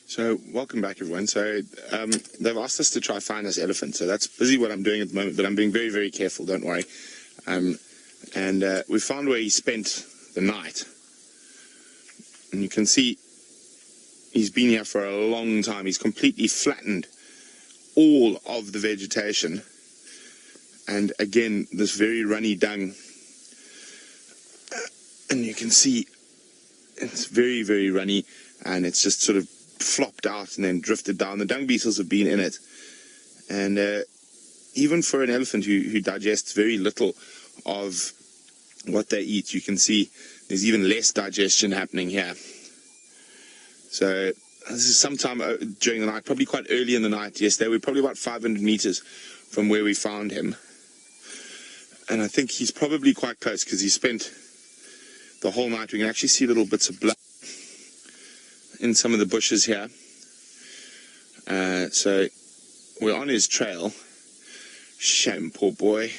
So, welcome back, everyone. So, they've asked us to try find this elephant. So that's busy what I'm doing at the moment, but I'm being very, very careful, don't worry. We found where he spent the night. And you can see he's been here for a long time. He's completely flattened all of the vegetation. And again, this very runny dung. And you can see it's very, very runny, and it's just sort of flopped out and then drifted down. The dung beetles have been in it, and even for an elephant who digests very little of what they eat, you can see there's even less digestion happening here. So this is sometime during the night, probably quite early in the night. Yesterday we're probably about 500 meters from where we found him, and I think he's probably quite close because he spent the whole night. We can actually see little bits of blood in some of the bushes here. So we're on his trail. Shame, poor boy.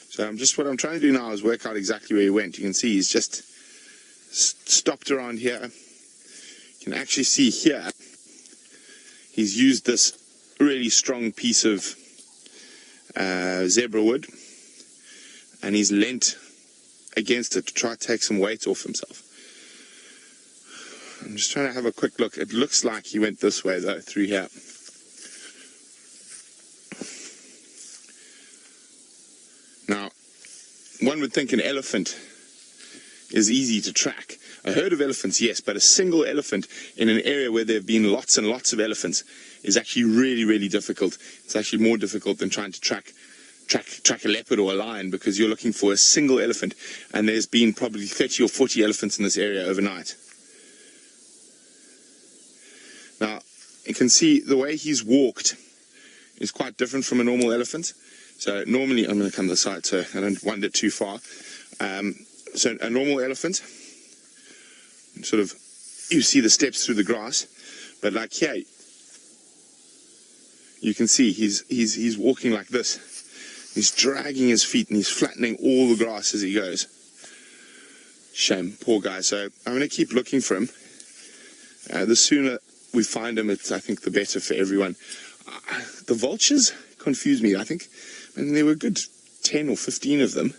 So what I'm trying to do now is work out exactly where he went. You can see he's just stopped around here. You can actually see here he's used this really strong piece of zebra wood, and he's leant against it to try to take some weight off himself. I'm just trying to have a quick look. It looks like he went this way, though, through here. Now, one would think an elephant is easy to track. A herd of elephants, yes, but a single elephant in an area where there have been lots and lots of elephants is actually really, really difficult. It's actually more difficult than trying to track a leopard or a lion, because you're looking for a single elephant, and there's been probably 30 or 40 elephants in this area overnight. Now, you can see the way he's walked is quite different from a normal elephant. So normally, I'm going to come to the side so I don't wander too far. So a normal elephant, sort of, you see the steps through the grass, but like here, you can see he's walking like this. He's dragging his feet and he's flattening all the grass as he goes. Shame, poor guy. So I'm going to keep looking for him. The sooner we find him, I think the better for everyone. The vultures confuse me. I mean, there were a good 10 or 15 of them,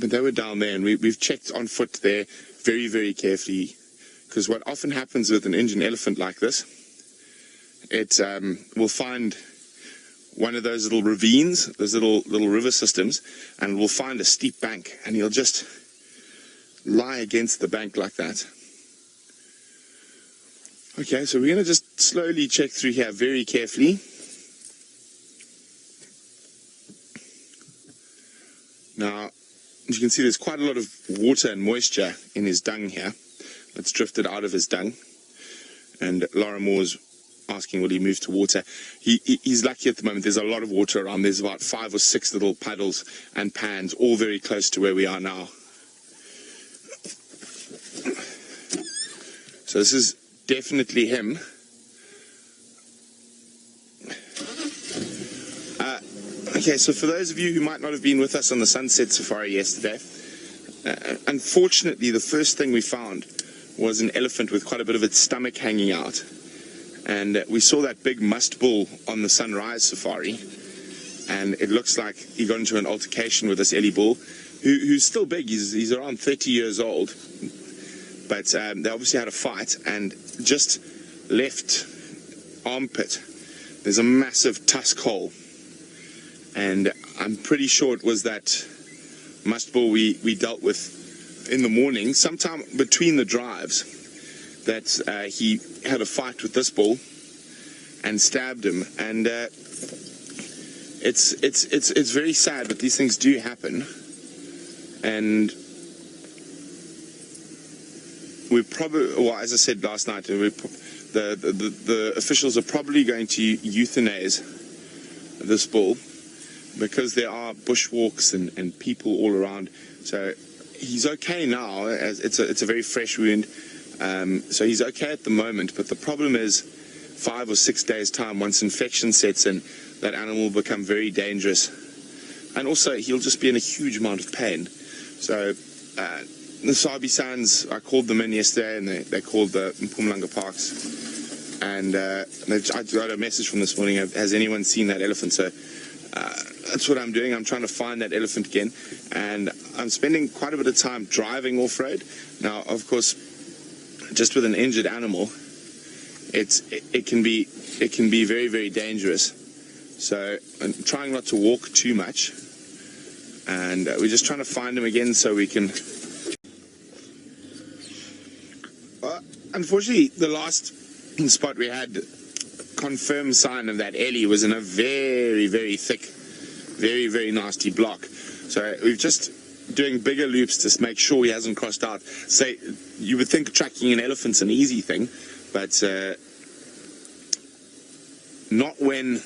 but they were down there, and we've checked on foot there very, very carefully, because what often happens with an Indian elephant like this, it will find one of those little ravines, those little river systems, and will find a steep bank, and he'll just lie against the bank like that. Okay, so we're going to just slowly check through here very carefully. Now, as you can see, there's quite a lot of water and moisture in his dung here. It's drifted out of his dung. And Laura Moore's asking, will he move to water? He's lucky at the moment. There's a lot of water around. There's about 5 or 6 little puddles and pans, all very close to where we are now. So this is definitely him. Okay, so for those of you who might not have been with us on the sunset safari yesterday, unfortunately the first thing we found was an elephant with quite a bit of its stomach hanging out. And we saw that big musk bull on the sunrise safari, and it looks like he got into an altercation with this Ellie bull, who's still big. He's around 30 years old, but they obviously had a fight, and just left armpit there's a massive tusk hole, and I'm pretty sure it was that musk bull we dealt with in the morning, sometime between the drives, that he had a fight with this bull and stabbed him. And it's very sad, but these things do happen. And we probably, well, as I said last night, the officials are probably going to euthanize this bull, because there are bushwalks and people all around. So he's okay now, as it's a very fresh wound. So he's okay at the moment, but the problem is 5 or 6 days time, once infection sets in, that animal will become very dangerous, and also he'll just be in a huge amount of pain. So the Sabi Sands, I called them in yesterday, and they called the Mpumalanga Parks, and I got a message from this morning, has anyone seen that elephant? So that's what I'm doing. I'm trying to find that elephant again, and I'm spending quite a bit of time driving off-road. Now, of course, just with an injured animal, it can be very, very dangerous. So I'm trying not to walk too much, and we're just trying to find him again so we can. Unfortunately, the last spot we had confirmed sign of that Ellie was in a very, very thick, very, very nasty block. So we're just doing bigger loops to make sure he hasn't crossed out. Say, you would think tracking an elephant's an easy thing, but not when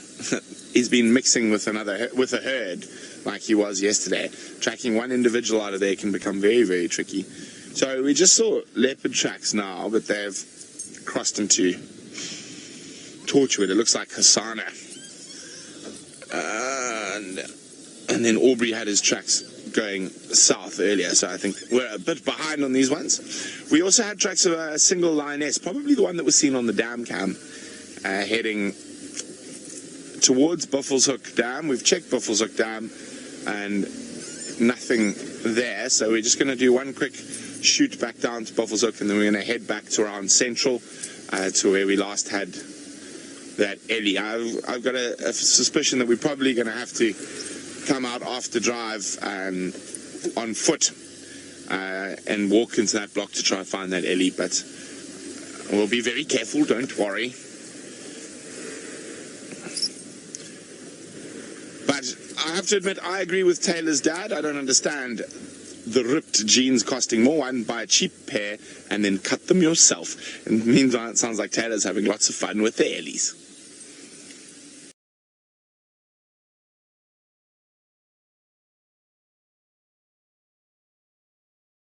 he's been mixing with a herd like he was yesterday. Tracking one individual out of there can become very, very tricky. So we just saw leopard tracks now, but they've crossed into Torchwood. It looks like Hasana. And then Aubrey had his tracks going south earlier, so I think we're a bit behind on these ones. We also had tracks of a single lioness, probably the one that was seen on the dam cam, heading towards Buffelshoek Dam. We've checked Buffelshoek Dam and nothing there, so we're just going to do one quick shoot back down to Buffelshoek, and then we're going to head back to around Central, to where we last had that Ellie. I've got a suspicion that we're probably going to have to come out after drive on foot and walk into that block to try and find that Ellie, but we'll be very careful, don't worry. But I have to admit, I agree with Taylor's dad. I don't understand the ripped jeans costing more. One, buy a cheap pair and then cut them yourself. And meanwhile, it sounds like Taylor's having lots of fun with the Ellies.